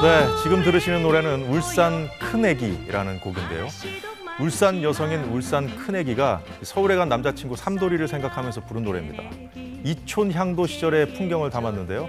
네, 지금 들으시는 노래는 울산 큰애기라는 곡인데요. 울산 여성인 울산 큰애기가 서울에 간 남자친구 삼돌이를 생각하면서 부른 노래입니다. 이촌향도 시절의 풍경을 담았는데요.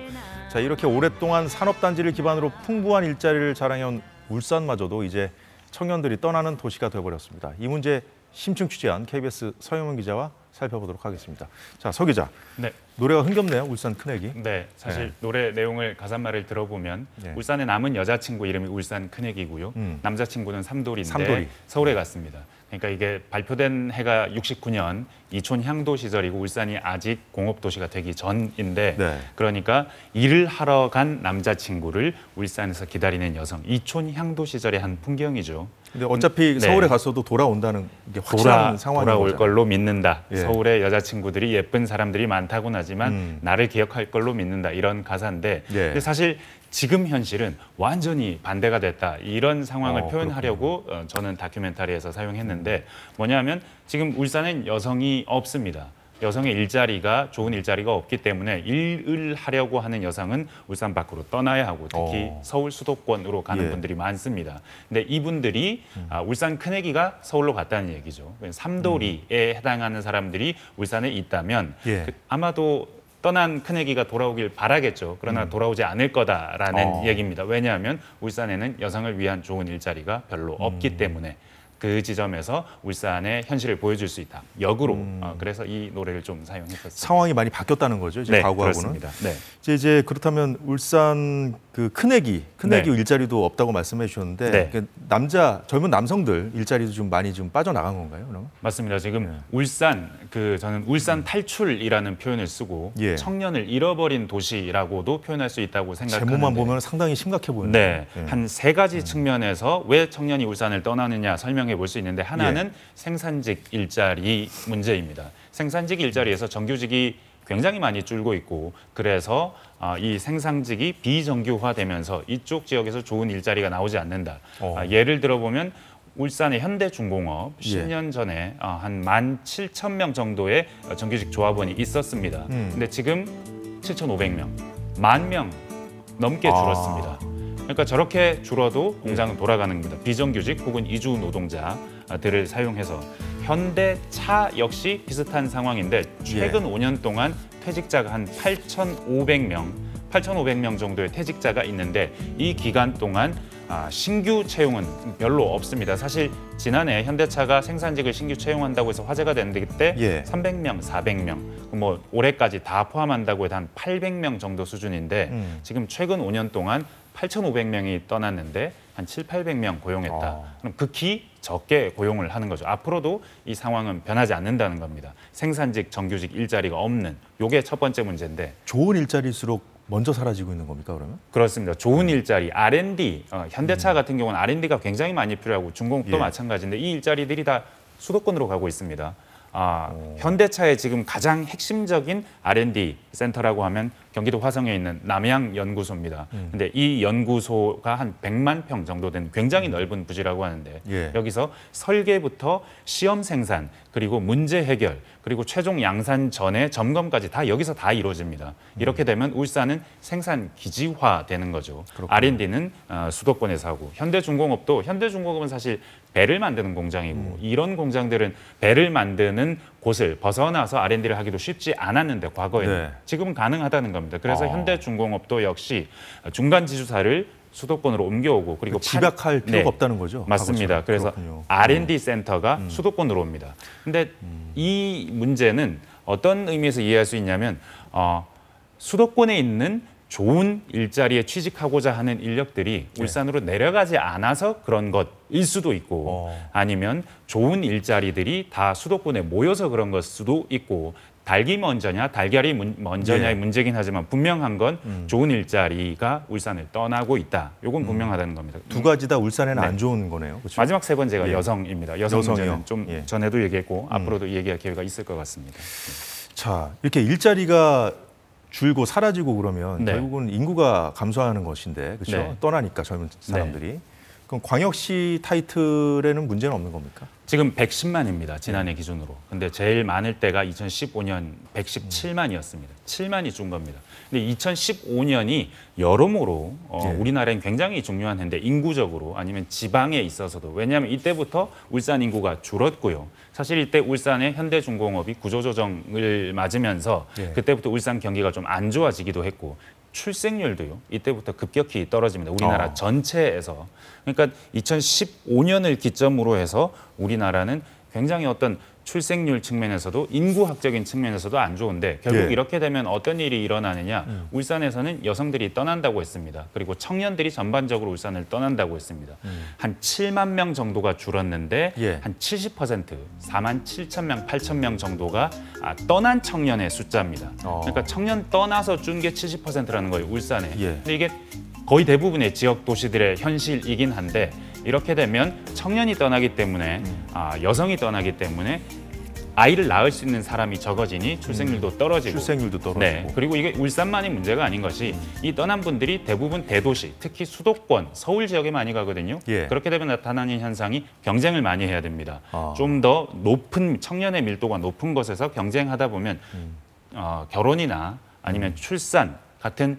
자, 이렇게 오랫동안 산업단지를 기반으로 풍부한 일자리를 자랑해온 울산마저도 이제 청년들이 떠나는 도시가 되어버렸습니다. 이 문제 심층 취재한 KBS 서영은 기자와 살펴보도록 하겠습니다. 자, 서 기자. 네. 노래가 흥겹네요. 울산 큰애기. 네, 사실 노래 내용을 가사말을 들어보면 울산에 남은 여자친구 이름이 울산 큰애기고요. 남자친구는 삼돌인데 서울에 갔습니다. 그러니까 이게 발표된 해가 69년 이촌향도 시절이고 울산이 아직 공업도시가 되기 전인데 그러니까 일을 하러 간 남자친구를 울산에서 기다리는 여성, 이촌향도 시절의 한 풍경이죠. 근데 어차피 서울에 갔어도 돌아온다는 게 확실한 상황인 돌아올 거잖아요. 걸로 믿는다. 서울에 여자친구들이 예쁜 사람들이 많다고는 하지만 나를 기억할 걸로 믿는다. 이런 가사인데 근데 사실 지금 현실은 완전히 반대가 됐다. 이런 상황을 표현하려고 저는 다큐멘터리에서 사용했는데 뭐냐면 지금 울산엔 여성이 없습니다. 여성의 일자리가 좋은 일자리가 없기 때문에 일을 하려고 하는 여성은 울산 밖으로 떠나야 하고 특히 서울 수도권으로 가는 분들이 많습니다. 근데 이분들이 울산 큰애기가 서울로 갔다는 얘기죠. 삼도리에 해당하는 사람들이 울산에 있다면 아마도 떠난 큰애기가 돌아오길 바라겠죠. 그러나 돌아오지 않을 거다라는 얘기입니다. 왜냐하면 울산에는 여성을 위한 좋은 일자리가 별로 없기 때문에 그 지점에서 울산의 현실을 보여줄 수 있다. 역으로. 그래서 이 노래를 좀 사용했었습니다. 상황이 많이 바뀌었다는 거죠. 이제 과거하고는. 그렇습니다. 이제 그렇다면 울산 그 큰애기 일자리도 없다고 말씀해 주셨는데 젊은 남성들 일자리도 좀 많이 좀 빠져나간 건가요? 그러면? 맞습니다. 지금 저는 울산 탈출이라는 표현을 쓰고 청년을 잃어버린 도시라고도 표현할 수 있다고 생각하는데 제목만 보면 상당히 심각해 보이네요. 한 세 가지 측면에서 왜 청년이 울산을 떠나느냐 설명해 볼 수 있는데 하나는 생산직 일자리 문제입니다. 생산직 일자리에서 정규직이 굉장히 많이 줄고 있고 그래서 이 생산직이 비정규화되면서 이쪽 지역에서 좋은 일자리가 나오지 않는다. 예를 들어보면 울산의 현대중공업 10년 전에 한 17,000명 정도의 정규직 조합원이 있었습니다. 근데 지금 7,500명, 10,000명 넘게 줄었습니다. 그러니까 저렇게 줄어도 공장은 돌아가는 겁니다. 비정규직 혹은 이주 노동자들을 사용해서 현대차 역시 비슷한 상황인데 최근 5년 동안 퇴직자가 한 8,500명 정도의 퇴직자가 있는데 이 기간 동안 신규 채용은 별로 없습니다. 사실 지난해 현대차가 생산직을 신규 채용한다고 해서 화제가 됐는데 그때 300명, 400명, 뭐 올해까지 다 포함한다고 해도 한 800명 정도 수준인데 지금 최근 5년 동안 8,500명이 떠났는데 한 7,800명 고용했다. 그럼 극히 적게 고용을 하는 거죠. 앞으로도 이 상황은 변하지 않는다는 겁니다. 생산직, 정규직 일자리가 없는 이게 첫 번째 문제인데 좋은 일자리일수록 먼저 사라지고 있는 겁니까 그러면? 그렇습니다. 좋은 일자리, R&D, 현대차 같은 경우는 R&D가 굉장히 많이 필요하고 중공업도 마찬가지인데 이 일자리들이 다 수도권으로 가고 있습니다. 현대차의 지금 가장 핵심적인 R&D 센터라고 하면 경기도 화성에 있는 남양연구소입니다. 근데 이 연구소가 한 100만 평 정도 된 굉장히 넓은 부지라고 하는데 여기서 설계부터 시험 생산 그리고 문제 해결 그리고 최종 양산 전에 점검까지 다 여기서 다 이루어집니다. 이렇게 되면 울산은 생산 기지화 되는 거죠. R&D는 수도권에서 하고 현대중공업은 사실 배를 만드는 공장이고 이런 공장들은 배를 만드는 곳을 벗어나서 R&D를 하기도 쉽지 않았는데 과거에는 지금은 가능하다는 겁니다. 그래서 현대중공업도 역시 중간 지주사를 수도권으로 옮겨오고 그리고 집약할 필요가 없다는 거죠. 맞습니다. 그래서 R&D 센터가 수도권으로 옵니다. 근데 이 문제는 어떤 의미에서 이해할 수 있냐면 수도권에 있는 좋은 일자리에 취직하고자 하는 인력들이 울산으로 내려가지 않아서 그런 것일 수도 있고 아니면 좋은 일자리들이 다 수도권에 모여서 그런 걸 수도 있고 닭이 먼저냐 달걀이 먼저냐의 문제긴 하지만 분명한 건 좋은 일자리가 울산을 떠나고 있다. 이건 분명하다는 겁니다. 두 가지 다 울산에는 안 좋은 거네요. 그렇죠? 마지막 세 번째가 여성입니다. 여성 문제는 좀 전에도 얘기했고 앞으로도 얘기할 기회가 있을 것 같습니다. 자, 이렇게 일자리가 줄고 사라지고 그러면 결국은 인구가 감소하는 것인데, 그렇죠? 떠나니까 젊은 사람들이. 그럼 광역시 타이틀에는 문제는 없는 겁니까? 지금 110만입니다. 지난해 기준으로. 근데 제일 많을 때가 2015년 117만이었습니다. 7만이 준 겁니다. 근데 2015년이 여러모로 우리나라엔 굉장히 중요한 해인데 인구적으로 아니면 지방에 있어서도 왜냐하면 이때부터 울산 인구가 줄었고요. 사실 이때 울산의 현대중공업이 구조조정을 맞으면서 그때부터 울산 경기가 좀 안 좋아지기도 했고 출생률도요. 이때부터 급격히 떨어집니다. 우리나라 전체에서. 그러니까 2015년을 기점으로 해서 우리나라는 굉장히 어떤 출생률 측면에서도 인구학적인 측면에서도 안 좋은데 결국 이렇게 되면 어떤 일이 일어나느냐. 울산에서는 여성들이 떠난다고 했습니다. 그리고 청년들이 전반적으로 울산을 떠난다고 했습니다. 한 7만 명 정도가 줄었는데 한 70%, 4만 7천 명, 8천 명 정도가 떠난 청년의 숫자입니다. 그러니까 청년 떠나서 준 게 70%라는 거예요, 울산에. 근데 이게 거의 대부분의 지역 도시들의 현실이긴 한데 이렇게 되면 청년이 떠나기 때문에 여성이 떠나기 때문에 아이를 낳을 수 있는 사람이 적어지니 출생률도 떨어지고. 출생률도 떨어지고. 네. 그리고 이게 울산만이 문제가 아닌 것이 이 떠난 분들이 대부분 대도시, 특히 수도권, 서울 지역에 많이 가거든요. 그렇게 되면 나타나는 현상이 경쟁을 많이 해야 됩니다. 좀 더 높은 청년의 밀도가 높은 곳에서 경쟁하다 보면 결혼이나 아니면 출산 같은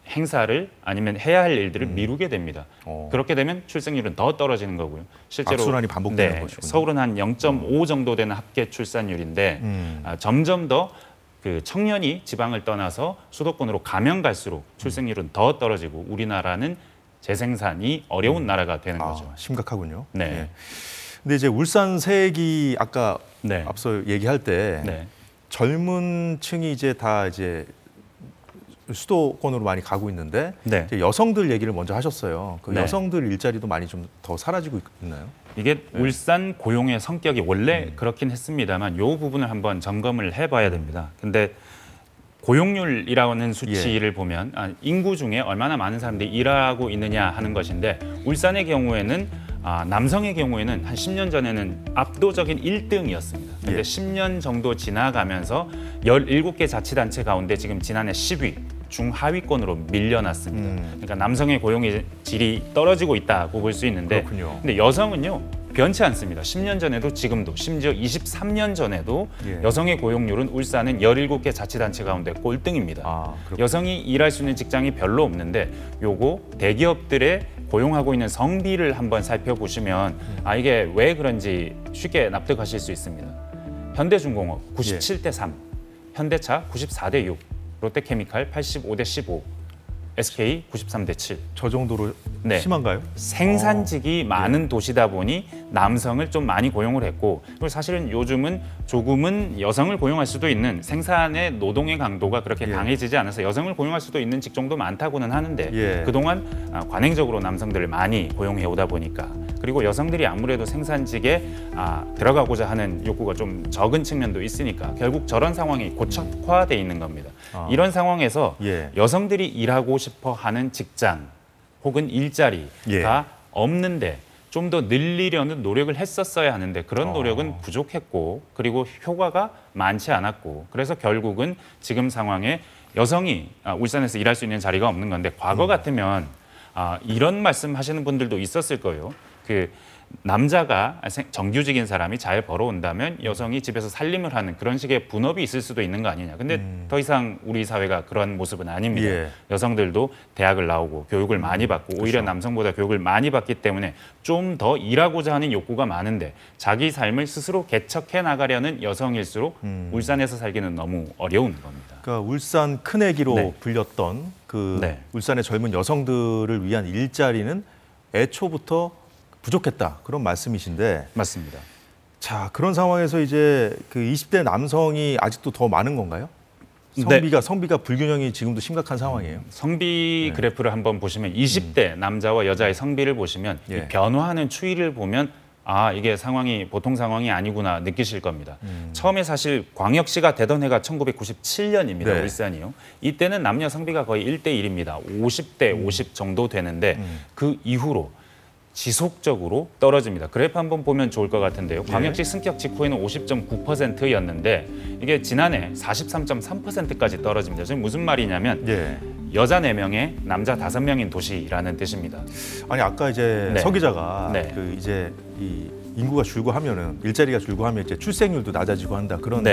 행사를 아니면 해야 할 일들을 미루게 됩니다. 그렇게 되면 출생률은 더 떨어지는 거고요. 실제로 악순환이 반복되는 것이군요. 서울은 한 0.5 정도 되는 합계 출산율인데 점점 더 그 청년이 지방을 떠나서 수도권으로 가면 갈수록 출생률은 더 떨어지고 우리나라는 재생산이 어려운 나라가 되는 거죠. 심각하군요. 네. 근데 이제 울산 세기 아까 앞서 얘기할 때 젊은 층이 이제 다 이제 수도권으로 많이 가고 있는데 이제 여성들 얘기를 먼저 하셨어요. 그 여성들 일자리도 많이 좀 더 사라지고 있나요? 이게 울산 고용의 성격이 원래 그렇긴 했습니다만 이 부분을 한번 점검을 해봐야 됩니다. 근데 고용률이라는 수치를 보면 인구 중에 얼마나 많은 사람들이 일하고 있느냐 하는 것인데 울산의 경우에는 남성의 경우에는 한 10년 전에는 압도적인 1등이었습니다. 근데 10년 정도 지나가면서 17개 자치단체 가운데 지금 지난해 10위 중하위권으로 밀려났습니다. 그러니까 남성의 고용의 질이 떨어지고 있다고 볼 수 있는데 근데 여성은요 변치 않습니다. 10년 전에도 지금도 심지어 23년 전에도 여성의 고용률은 울산은 17개 자치단체 가운데 꼴등입니다. 여성이 일할 수 있는 직장이 별로 없는데 요거 대기업들의 고용하고 있는 성비를 한번 살펴보시면 이게 왜 그런지 쉽게 납득하실 수 있습니다. 현대중공업 97대 3, 현대차 94대 6, 롯데케미칼 85대 15, SK 93대 7. 저 정도로 심한가요? 생산직이 많은 도시다 보니 남성을 좀 많이 고용을 했고 그리고 사실은 요즘은 조금은 여성을 고용할 수도 있는 생산의 노동의 강도가 그렇게 강해지지 않아서 여성을 고용할 수도 있는 직종도 많다고는 하는데 그동안 관행적으로 남성들을 많이 고용해 오다 보니까 그리고 여성들이 아무래도 생산직에 들어가고자 하는 욕구가 좀 적은 측면도 있으니까 결국 저런 상황이 고착화돼 있는 겁니다. 이런 상황에서 여성들이 일하고 싶어 하는 직장 혹은 일자리가 없는데 좀 더 늘리려는 노력을 했었어야 하는데 그런 노력은 부족했고 그리고 효과가 많지 않았고 그래서 결국은 지금 상황에 여성이 울산에서 일할 수 있는 자리가 없는 건데 과거 같으면 이런 말씀 하시는 분들도 있었을 거예요. 그 남자가 정규직인 사람이 잘 벌어온다면 여성이 집에서 살림을 하는 그런 식의 분업이 있을 수도 있는 거 아니냐. 근데 더 이상 우리 사회가 그런 모습은 아닙니다. 여성들도 대학을 나오고 교육을 많이 받고 오히려 남성보다 교육을 많이 받기 때문에 좀 더 일하고자 하는 욕구가 많은데 자기 삶을 스스로 개척해 나가려는 여성일수록 울산에서 살기는 너무 어려운 겁니다. 그러니까 울산 큰애기로 불렸던 그 울산의 젊은 여성들을 위한 일자리는 애초부터 부족했다 그런 말씀이신데 맞습니다. 자 그런 상황에서 이제 그 20대 남성이 아직도 더 많은 건가요? 성비가 불균형이 지금도 심각한 상황이에요. 성비 그래프를 한번 보시면 20대 남자와 여자의 성비를 보시면 이 변화하는 추이를 보면 이게 상황이 보통 상황이 아니구나 느끼실 겁니다. 처음에 사실 광역시가 되던 해가 1997년입니다. 울산이요. 이때는 남녀 성비가 거의 1대1입니다. 50대 50 정도 되는데 그 이후로 지속적으로 떨어집니다. 그래프 한번 보면 좋을 것 같은데요. 광역시 승격 직후에는 50.9%였는데 이게 지난해 43.3%까지 떨어집니다. 지금 무슨 말이냐면 여자 4명에 남자 5명인 도시라는 뜻입니다. 아니 아까 이제 서 기자가 그 이제 이 인구가 줄고 하면은 일자리가 줄고 하면 이제 출생률도 낮아지고 한다 그런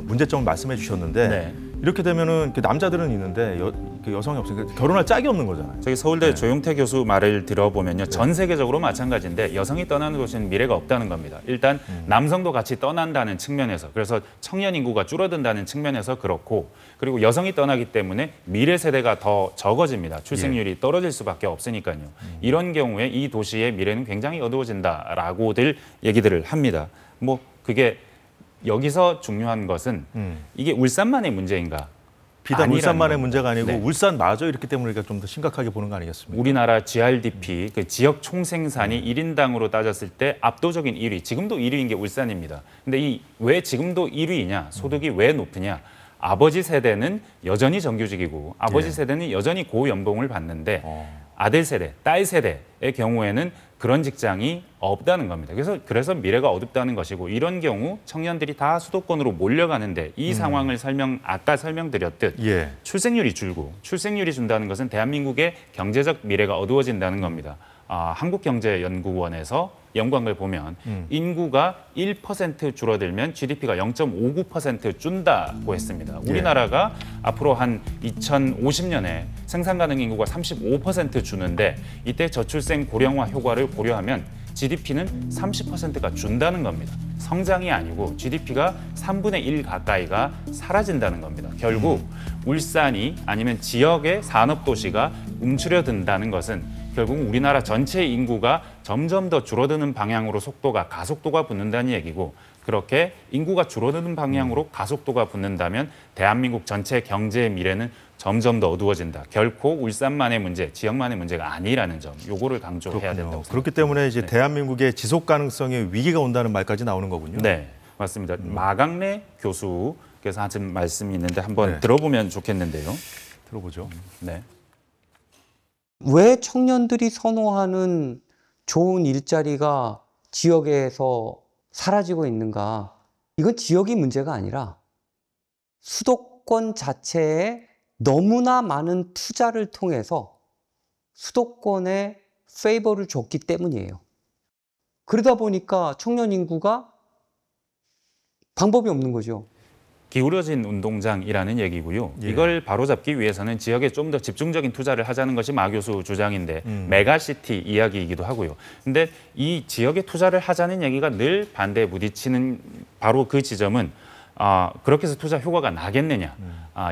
문제점을 말씀해 주셨는데 이렇게 되면은 그 남자들은 있는데 그 여성이 없으니까 결혼할 짝이 없는 거잖아요. 저기 서울대 조용태 교수 말을 들어보면요, 전 세계적으로 마찬가지인데 여성이 떠나는 도시는 미래가 없다는 겁니다. 일단 남성도 같이 떠난다는 측면에서, 그래서 청년 인구가 줄어든다는 측면에서 그렇고, 그리고 여성이 떠나기 때문에 미래 세대가 더 적어집니다. 출생률이 떨어질 수밖에 없으니까요. 이런 경우에 이 도시의 미래는 굉장히 어두워진다라고들 얘기들을 합니다. 뭐 그게 여기서 중요한 것은 이게 울산만의 문제인가? 비단 울산만의 문제가 아니고 울산마저 이렇기 때문에 우리가 좀 더 심각하게 보는 거 아니겠습니까? 우리나라 GRDP, 그 지역 총생산이 1인당으로 따졌을 때 압도적인 1위, 지금도 1위인 게 울산입니다. 근데 왜 지금도 1위냐, 소득이 왜 높으냐? 아버지 세대는 여전히 정규직이고 아버지 세대는 여전히 고연봉을 받는데 아들 세대, 딸 세대의 경우에는 그런 직장이 없다는 겁니다. 그래서 미래가 어둡다는 것이고, 이런 경우 청년들이 다 수도권으로 몰려가는데 이 상황을 아까 설명드렸듯 출생률이 줄고, 출생률이 준다는 것은 대한민국의 경제적 미래가 어두워진다는 겁니다. 한국경제연구원에서 연구한 걸 보면 인구가 1% 줄어들면 GDP가 0.59% 준다고 했습니다. 우리나라가 앞으로 한 2050년에 생산 가능 인구가 35% 주는데 이때 저출생 고령화 효과를 고려하면 GDP는 30%가 준다는 겁니다. 성장이 아니고 GDP가 3분의 1 가까이가 사라진다는 겁니다. 결국 울산이 아니면 지역의 산업도시가 움츠려든다는 것은 결국 우리나라 전체 인구가 점점 더 줄어드는 방향으로 가속도가 붙는다는 얘기고, 그렇게 인구가 줄어드는 방향으로 가속도가 붙는다면 대한민국 전체 경제의 미래는 점점 더 어두워진다. 결코 울산만의 문제, 지역만의 문제가 아니라는 점, 요거를 강조해야 된다고 생각합니다. 그렇기 때문에 이제 대한민국의 지속 가능성에 위기가 온다는 말까지 나오는 거군요. 네, 맞습니다. 마강래 교수께서 하신 말씀이 있는데 한번 들어보면 좋겠는데요. 들어보죠. 왜 청년들이 선호하는 좋은 일자리가 지역에서 사라지고 있는가? 이건 지역이 문제가 아니라 수도권 자체에 너무나 많은 투자를 통해서 수도권에 페이버를 줬기 때문이에요. 그러다 보니까 청년 인구가 방법이 없는 거죠. 기울어진 운동장이라는 얘기고요. 이걸 바로잡기 위해서는 지역에 좀 더 집중적인 투자를 하자는 것이 마 교수 주장인데 메가시티 이야기이기도 하고요. 근데 이 지역에 투자를 하자는 얘기가 늘 반대에 부딪히는 바로 그 지점은 그렇게 해서 투자 효과가 나겠느냐,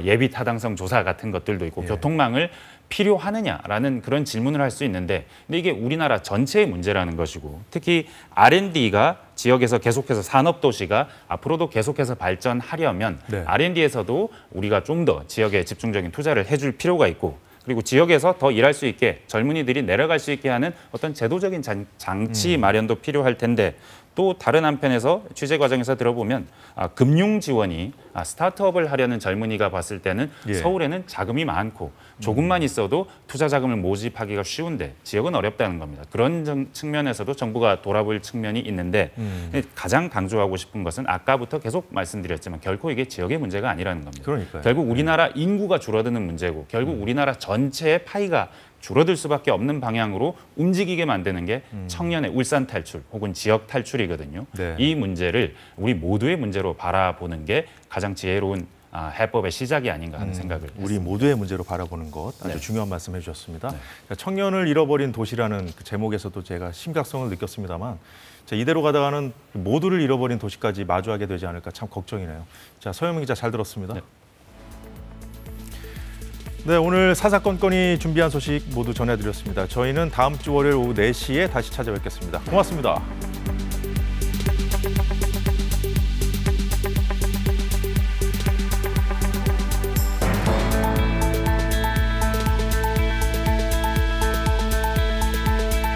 예비 타당성 조사 같은 것들도 있고 교통망을 필요하느냐라는 그런 질문을 할 수 있는데, 근데 이게 우리나라 전체의 문제라는 것이고, 특히 R&D가 지역에서 계속해서 산업도시가 앞으로도 계속해서 발전하려면 R&D에서도 우리가 좀 더 지역에 집중적인 투자를 해줄 필요가 있고, 그리고 지역에서 더 일할 수 있게 젊은이들이 내려갈 수 있게 하는 어떤 제도적인 장치 마련도 필요할 텐데, 또 다른 한편에서 취재 과정에서 들어보면 금융 지원이 스타트업을 하려는 젊은이가 봤을 때는 서울에는 자금이 많고 조금만 있어도 투자 자금을 모집하기가 쉬운데 지역은 어렵다는 겁니다. 그런 측면에서도 정부가 돌아볼 측면이 있는데, 가장 강조하고 싶은 것은 아까부터 계속 말씀드렸지만 결코 이게 지역의 문제가 아니라는 겁니다. 그러니까요. 결국 우리나라 인구가 줄어드는 문제고, 결국 우리나라 전체의 파이가 줄어들 수밖에 없는 방향으로 움직이게 만드는 게 청년의 울산 탈출 혹은 지역 탈출이거든요. 이 문제를 우리 모두의 문제로 바라보는 게 가장 지혜로운 해법의 시작이 아닌가 하는 생각을 우리 했습니다. 모두의 문제로 바라보는 것, 아주 중요한 말씀 해주셨습니다. 그러니까 청년을 잃어버린 도시라는 그 제목에서도 제가 심각성을 느꼈습니다만, 이대로 가다가는 모두를 잃어버린 도시까지 마주하게 되지 않을까 참 걱정이네요. 자, 서영민 기자 잘 들었습니다. 네, 오늘 사사건건이 준비한 소식 모두 전해드렸습니다. 저희는 다음 주 월요일 오후 4시에 다시 찾아뵙겠습니다. 고맙습니다.